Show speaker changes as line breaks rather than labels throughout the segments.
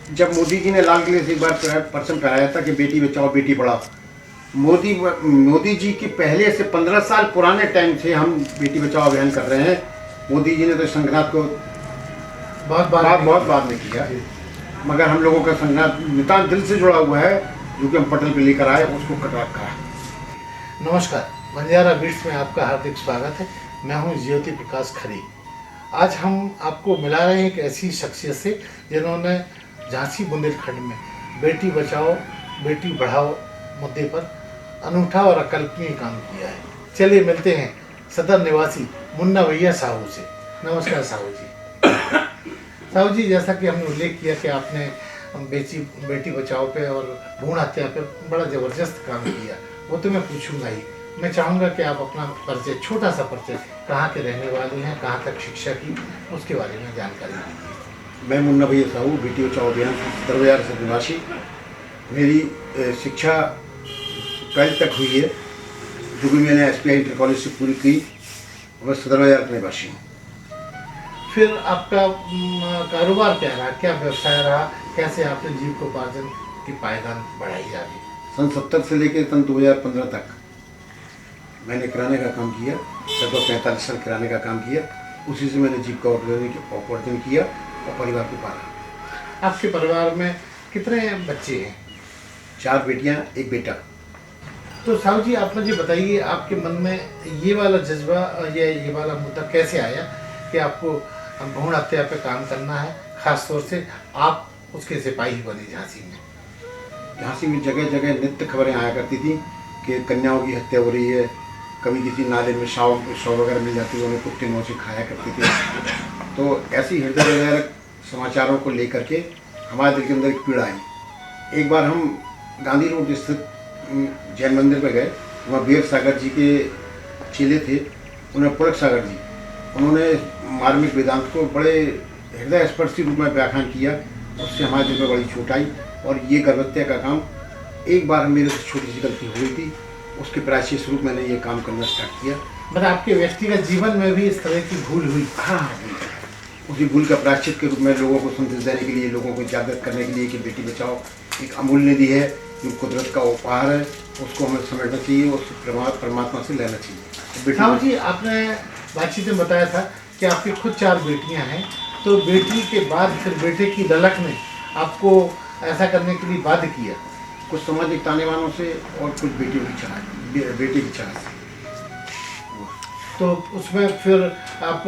जब मोदी जी ने लाल किले से एक बार परचम फहराया था कि बेटी बचाओ बेटी पढ़ाओ, मोदी जी की पहले से 15 साल पुराने टाइम से हम बेटी बचाओ अभियान कर रहे हैं। मोदी जी ने तो संघनाथ को बहुत बाद में किया, मगर हम लोगों का संघनाथ नितांत दिल से जुड़ा हुआ है, जो कि हम पटल पे लेकर आए उसको कटा रखा।
नमस्कार, बंजारा बीट्स में आपका हार्दिक स्वागत है। मैं हूं ज्योति प्रकाश खरी। आज हम आपको मिला रहे हैं एक ऐसी शख्सियत से जिन्होंने झांसी बुंदेलखंड में बेटी बचाओ बेटी बढ़ाओ मुद्दे पर अनूठा और अकल्पनीय काम किया है। चलिए मिलते हैं सदर निवासी मुन्ना भैया साहू से। नमस्कार साहू जी। साहू जी, जैसा कि हमने उल्लेख किया कि आपने बेटी बचाओ पे और भ्रूण हत्या पे बड़ा ज़बरदस्त काम किया, वो तो मैं पूछूंगा ही। मैं चाहूँगा कि आप अपना परिचय, छोटा सा परिचय, कहाँ के रहने वाले हैं, कहाँ तक शिक्षा की, उसके बारे में जानकारी दीजिए।
मैं मुन्ना भैया साहू, बेटी बचाओ अभियान सदर बाजार से निवासी। मेरी शिक्षा 12th तक हुई है, जो भी मैंने SPI इंटर कॉलेज से पूरी की। मैं सदर बाजार का निवासी हूँ।
फिर आपका कारोबार क्या रहा, क्या व्यवसाय रहा, कैसे आपने जीविकोपार्जन की पायदान बढ़ाई आगे?
सन 70 से लेकर सन 2015 तक मैंने किराने का काम किया। लगभग 45 साल किराने का काम किया। उसी से मैंने जीविका उपार्जन किया और परिवार को पाला।
आपके परिवार में कितने बच्चे हैं?
4 बेटियां, 1 बेटा।
तो साहू जी, आप मुझे बताइए, आपके मन में ये वाला जज्बा या ये वाला मुद्दा कैसे आया कि आपको भ्रूण हत्या पे काम करना है, खास तौर से आप उसके सिपाही बने झांसी में?
झांसी में जगह जगह नित्य खबरें आया करती थी कि कन्याओं की हत्या हो रही है। कभी किसी नाले में शव वगैरह मिल जाती है, उन्हें कुत्ते नौ से खाया करते थे। तो ऐसी हृदय वगैरह समाचारों को लेकर के हमारे दिल के अंदर एक पीड़ा आई। एक बार हम गांधी रोड स्थित जैन मंदिर पर गए। वहाँ वीर सागर जी के चेले थे, उन्हें पुलक सागर जी, उन्होंने मार्मिक वेदांत को बड़े हृदय स्पर्शी रूप में व्याख्यान किया। उससे हमारे दिल में बड़ी चोट आई और ये गर्भहत्या का काम एक बार मेरे से छोटी सी गलती हुई थी, उसके प्रायश्चित स्वरूप मैंने ये काम करना स्टार्ट किया।
मतलब आपके व्यक्तिगत जीवन में भी इस तरह की भूल हुई?
हाँ, उसी भूल का प्रायश्चित के रूप में लोगों को संदेश देने के लिए, लोगों को जागृत करने के लिए कि बेटी बचाओ एक अमूल्य निधि है, जो कुदरत का उपहार है, उसको हमें समझना चाहिए और परमात्मा से लेना चाहिए।
साहू जी, आपने बातचीत में बताया था कि आपकी खुद 4 बेटियां हैं, तो बेटी के बाद फिर बेटे की ललक ने आपको ऐसा करने के लिए बाध्य किया?
कुछ सामाजिक तानेबानों से और कुछ बेटियों की चाह, बेटे की चाह से।
तो उसमें फिर आप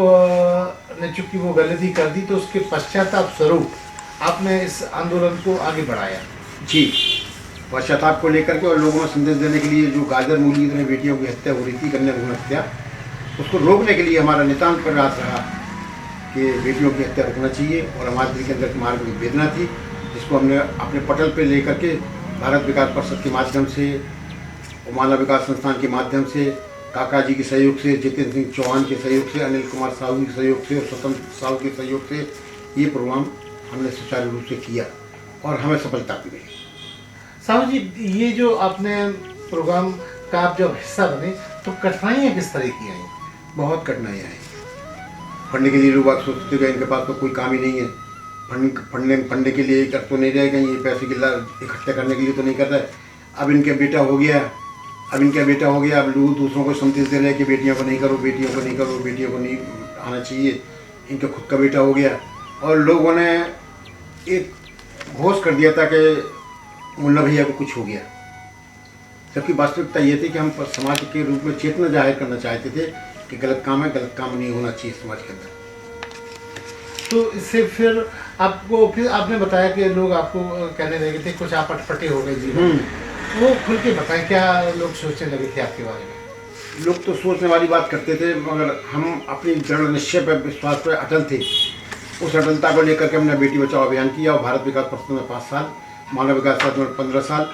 ने चूंकि वो गलती कर दी, तो उसके पश्चाताप स्वरूप आपने इस आंदोलन को आगे बढ़ाया?
जी, पश्चाताप को लेकर के और लोगों में संदेश देने के लिए, जो गाजर मूली की तरह बेटियों की हत्या हो रही थी, कन्या भ्रूण हत्या, उसको रोकने के लिए हमारा नितांत प्रयास रहा कि बेटियों की हत्या रोकना चाहिए। और हमारे दिल के अंदर मार्ग की वेदना थी, जिसको हमने अपने पटल पे लेकर के भारत विकास परिषद के माध्यम से, मानव विकास संस्थान के माध्यम से, काका जी के सहयोग से, जितेंद्र सिंह चौहान के सहयोग से, अनिल कुमार साहू के सहयोग से और स्वतंत्र साहू के सहयोग से ये प्रोग्राम हमने सुचारू रूप से किया और हमें सफलता भी मिली।
साहू जी, ये जो आपने प्रोग्राम का आप जब हिस्सा बने, तो कठिनाइयाँ किस तरह की आई?
बहुत कठिनाइयाँ आई। पढ़ने के लिए लोग बात सोचते थे इनके पास तो कोई काम ही नहीं है, पढ़ने के लिए कर तो नहीं रहेगा, ये पैसे की इकट्ठा करने के लिए तो नहीं कर रहा है। अब इनका बेटा हो गया, अब लोग दूसरों को संदेश दे रहे हैं कि बेटियों को नहीं करो, बेटियों को नहीं करो, बेटियों को नहीं आना चाहिए। इनका खुद का बेटा हो गया और लोगों ने एक घोष कर दिया था कि मुन्ना भैया को कुछ हो गया। जबकि वास्तविकता ये थी कि हम समाज के रूप में चेतना जाहिर करना चाहते थे कि गलत काम है, गलत काम नहीं होना चाहिए समाज के अंदर।
तो इससे फिर आपने बताया कि लोग आपको कहने लगे थे कुछ आप अटपटे हो गए जीवन में, वो खुल के बताएं, क्या लोग सोचने लगे थे आपके बारे में?
लोग तो सोचने वाली बात करते थे, मगर हम अपनी दृढ़ निश्चय पर, विश्वास पर अटल थे। उस अटलता को लेकर के हमने बेटी बचाओ अभियान किया और भारत विकास परिषद में 5 साल, मानव विकास परिषद में 15 साल,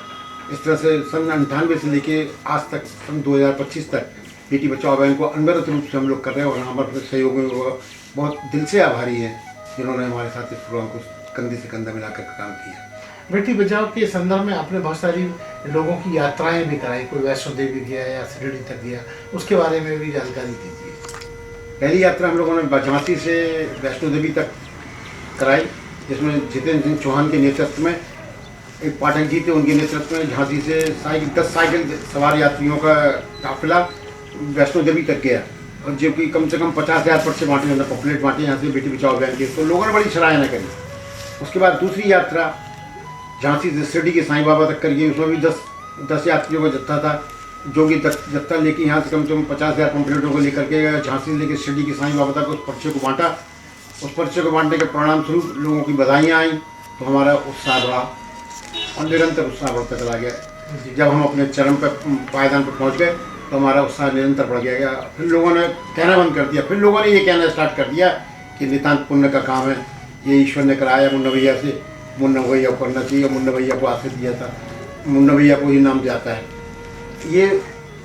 इस तरह से सन 98 से लेके आज तक सन 2025 तक बेटी बचाओ अभियान को अनवरत रूप से हम लोग कर रहे हैं। और हमारे सहयोग में बहुत दिल से आभारी हैं जिन्होंने हमारे साथ इस प्रोग्राम को कंधे से कंधा मिलाकर काम किया।
बेटी बचाओ के संदर्भ में आपने बहुत सारी लोगों की यात्राएं भी कराई, कोई वैष्णो देवी गया या शिरडी तक गया, उसके बारे में भी जानकारी दीजिए।
पहली यात्रा हम लोगों ने झांसी से वैष्णो देवी तक कराई जिसमें जितेंद्र सिंह चौहान के नेतृत्व में एक पाठक जी थे, उनके नेतृत्व में झांसी से 10 साइकिल सवार यात्रियों का काफिला वैष्णो देवी तक गया, और जो कि कम से कम 50,000 पर्चे बांटे, मतलब पॉपुलेट बांटे यहाँ से बेटी बचाओ अभियान के। तो लोगों ने बड़ी सराहना करी। उसके बाद दूसरी यात्रा झांसी से शिरडी के साईं बाबा तक करी, उसमें भी 10 यात्रियों का जत्था था, जो कि जत्था लेके यहाँ से कम 50,000 पॉपुलेटों को लेकर के झांसी से लेकर शिरडी के साईं बाबा तक उस पर्चे को बांटा। उस पर्चे को बांटने के परिणाम स्वरूप लोगों की बधाइयाँ आई, तो हमारा उत्साह बढ़ा और निरंतर उत्साह बढ़ता चला गया। जब हम अपने चरम पर पायदान पर पहुँच गए तो हमारा उत्साह निरंतर बढ़ गया। फिर लोगों ने कहना बंद कर दिया, फिर लोगों ने ये कहना स्टार्ट कर दिया कि नितांत पुण्य का काम है, ये ईश्वर ने कराया मुन्ना भैया से, मुन्ना भैया को करना चाहिए, मुन्ना भैया को आशीष दिया था, मुन्ना भैया को ही नाम जाता है। ये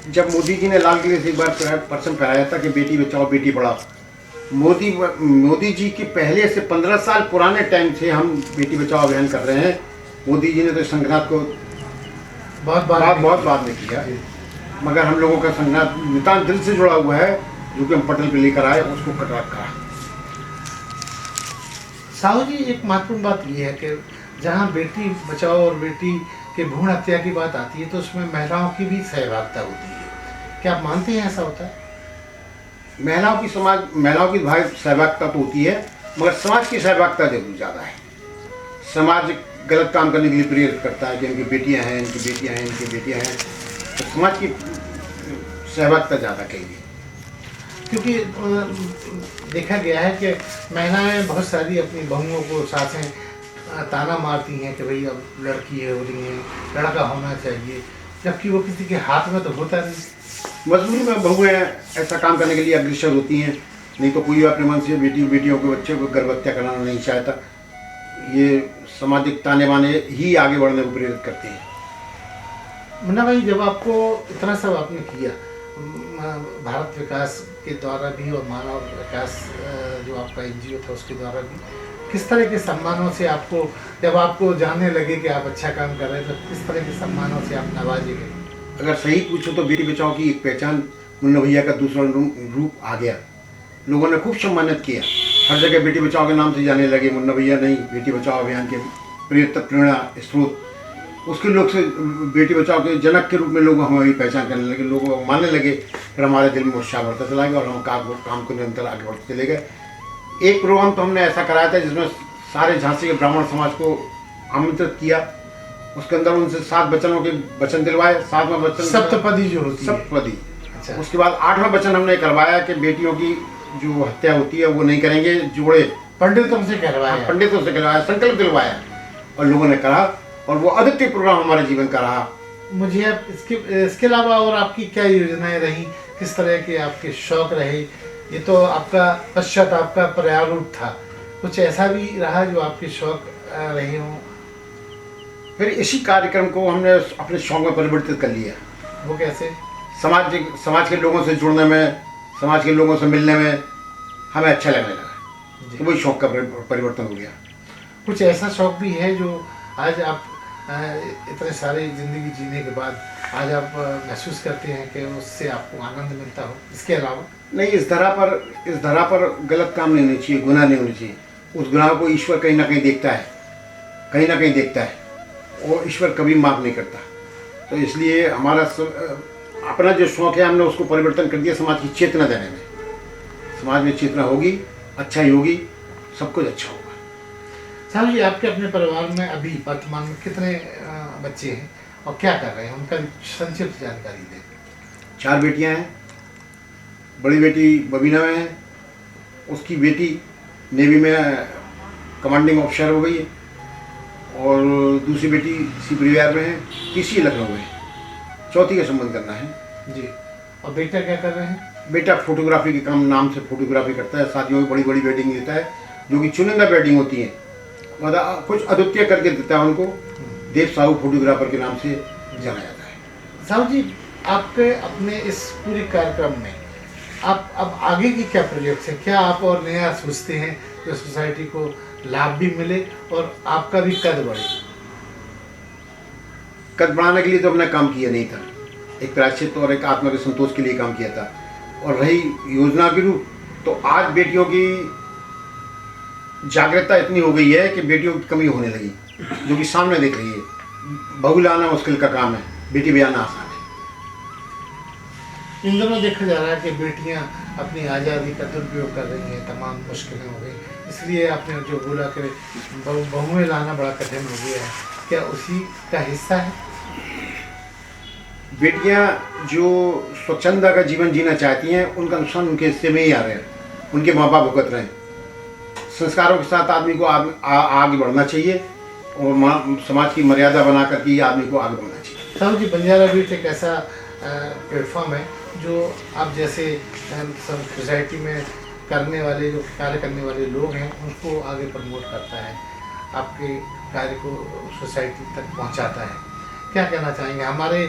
जब मोदी जी ने लाल किले से एक बार पर्चम फहराया था कि बेटी बचाओ बेटी पढ़ाओ, मोदी जी के पहले से 15 साल पुराने टाइम से हम बेटी बचाओ अभियान कर रहे हैं। मोदी जी ने तो संघनाथ को बहुत बात में किया, मगर हम लोगों का संघनाथ नितांत दिल से जुड़ा हुआ है, जो कि हम पटल पे लेकर आए, उसको कट रखा।
साहू जी, एक महत्वपूर्ण बात यह है कि जहाँ बेटी बचाओ और बेटी के भ्रूण हत्या की बात आती है तो उसमें महिलाओं की भी सहभागिता होती है। क्या आप मानते हैं ऐसा होता है?
महिलाओं की सहभागिता तो होती है, मगर समाज की सहभागिता जरूर ज़्यादा है। समाज गलत काम करने के लिए प्रेरित करता है कि इनकी बेटियां हैं, इनकी बेटियां हैं, इनकी बेटियां हैं, तो समाज की सहभागिता ज़्यादा कहेगी।
क्योंकि देखा गया है कि महिलाएं बहुत सारी अपनी बहुओं को सासें ताना मारती हैं कि भाई अब लड़की हो रही है, लड़का होना चाहिए, जबकि वो किसी के हाथ में तो होता नहीं।
मजबूरी में बहुएं ऐसा काम करने के लिए अग्रसर होती हैं, नहीं तो कोई अपने मन से बेटियों के बच्चे को गर्भ हत्या कराना नहीं चाहता। ये सामाजिक ताने बाने ही आगे बढ़ने को प्रेरित करते हैं।
मुन्ना भाई, जब आपको इतना सब आपने किया, भारत विकास के द्वारा भी और मानव विकास जो आपका एनजीओ था उसके द्वारा भी, किस तरह के सम्मानों से आपको, जब आपको जानने लगे कि आप अच्छा काम कर रहे हैं, तो किस तरह के सम्मानों से आप नवाजे गए?
अगर सही पूछो तो बेटी बचाओ की एक पहचान मुन्ना भैया का दूसरा रूप आ गया। लोगों ने खूब सम्मानित किया, हर जगह बेटी बचाओ के नाम से जाने लगे। मुन्ना भैया नहीं, बेटी बचाओ अभियान के प्रेरणा स्रोत, उसके लोग से बेटी बचाओ के जनक के रूप में लोग हमारी पहचान करने लगे, लोग मानने लगे। फिर हमारे दिल में उत्साह बढ़ता चला गया और हम काम को निरंतर आगे बढ़ते चले गए। एक प्रोग्राम तो हमने ऐसा कराया था जिसमें सारे झांसी के ब्राह्मण समाज को आमंत्रित किया। उसके अंदर उनसे 7 वचनों के वचन दिलवाए। 7वां वचन
सप्तपदी जो होती है।
सप्तपदी।
अच्छा।
उसके बाद 8वां वचन हमने करवाया कि बेटियों की जो हत्या होती है वो नहीं करेंगे। जोड़े
पंडितों से करवाया,
संकल्प दिलवाया और लोगों ने करा, और वो अद्वितीय प्रोग्राम हमारे जीवन का रहा।
मुझे अब इसके अलावा और आपकी क्या योजनाएं रही, किस तरह के आपके शौक रहे? ये तो आपका पश्चाताप का पर्यारूप था, कुछ ऐसा भी रहा जो आपके शौक रहे हों?
फिर इसी कार्यक्रम को हमने अपने शौक में परिवर्तित कर लिया।
वो कैसे?
समाज के लोगों से जुड़ने में, समाज के लोगों से मिलने में हमें अच्छा लगने लगा, तो वही शौक का परिवर्तन हो गया।
कुछ ऐसा शौक भी है जो आज आप इतने सारे ज़िंदगी जीने के बाद आज आप महसूस करते हैं कि उससे आपको आनंद मिलता हो? इसके अलावा
नहीं, इस धरा पर गलत काम नहीं होना चाहिए, गुनाह नहीं होना चाहिए। उस गुनाह को ईश्वर कहीं ना कहीं देखता है, और ईश्वर कभी माफ़ नहीं करता। तो इसलिए हमारा अपना जो शौक है हमने उसको परिवर्तन कर दिया समाज की चेतना देने में। समाज में चेतना होगी, अच्छा ही होगी, सब कुछ अच्छा होगा।
साहब जी, आपके अपने परिवार में अभी वर्तमान में कितने बच्चे हैं और क्या कर रहे हैं, उनका संक्षिप्त जानकारी दें।
4 बेटियां हैं। बड़ी बेटी बबीना में है, उसकी बेटी नेवी में कमांडिंग ऑफिसर हो गई है, और दूसरी बेटी सी परिवार में है, तीसरी लखनऊ में है, चौथी का संबंध करना है
जी। और बेटा क्या कर रहे हैं?
बेटा फोटोग्राफी के काम नाम से फोटोग्राफी करता है, शादियों में बड़ी बड़ी वेडिंग देता है, जो कि चुनिंदा वेडिंग होती है, मतलब कुछ अद्वितीय करके देता है उनको। देव साहू फोटोग्राफर के नाम से जाना जाता है।
साहू जी, आपके अपने इस पूरे कार्यक्रम में आप अब आगे की क्या प्रोजेक्ट्स हैं? क्या आप और नया सोचते हैं जो सोसाइटी को लाभ भी मिले और आपका भी कद बढ़े?
कद बढ़ाने के लिए तो हमने काम किया नहीं था, एक प्रायश्चित और एक आत्मा के संतोष के लिए काम किया था। और रही योजना की रूप, तो आज बेटियों की जागरूकता इतनी हो गई है कि बेटियों की कमी होने लगी, जो कि सामने दिख रही है। बहू लाना मुश्किल का काम है, बेटी ब्याना आसान है।
इन दिनों देखा जा रहा है कि बेटियां अपनी आज़ादी का दुरुपयोग कर रही हैं, तमाम मुश्किलें हो गई, इसलिए आपने जो बोला कि बहुएं लाना बड़ा कठिन हो गया है, क्या उसी का हिस्सा है?
बेटियां जो स्वच्छंदा का जीवन जीना चाहती हैं, उनका नुकसान उनके हिस्से में ही आ रहा है। उनके माँ बाप भुगत रहे हैं। संस्कारों के साथ आदमी को आगे बढ़ना चाहिए और समाज की मर्यादा बना करके ही आदमी को आगे बढ़ना चाहिए।
साहब जी, बंजारा बीट एक ऐसा प्लेटफॉर्म है जो आप जैसे सोसाइटी में करने वाले, जो कार्य करने वाले लोग हैं, उनको आगे प्रमोट करता है, आपके कार्य को सोसाइटी तक पहुंचाता है। क्या कहना चाहेंगे? हमारे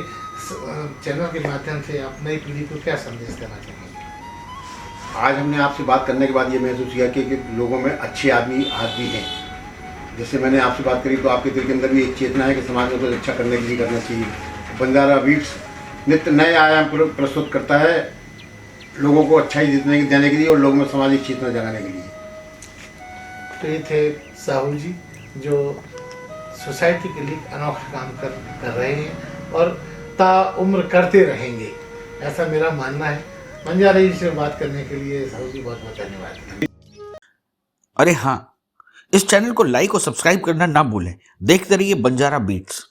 चैनल के माध्यम से आप नई पीढ़ी को क्या संदेश देना चाहेंगे?
आज हमने आपसे बात करने के बाद ये महसूस किया कि लोगों में अच्छे आदमी आज भी हैं। जैसे मैंने आपसे बात करी तो आपके दिल के अंदर भी एक चेतना है कि समाज में कुछ अच्छा करने के लिए करना चाहिए। बंजारा बीट्स नित्य नए आयाम प्रस्तुत करता है, लोगों को अच्छाई देने के लिए और लोगों में सामाजिक चेतना जगाने के लिए।
तो ये थे साहू जी, जो सोसाइटी के लिए अनोखा काम कर रहे हैं और ताउम्र करते रहेंगे, ऐसा मेरा मानना है। बंजारा जी से बात करने के लिए साहू जी बहुत बहुत धन्यवाद।
अरे हाँ, इस चैनल को लाइक और सब्सक्राइब करना ना भूलें। देखते रहिए बंजारा बीट्स।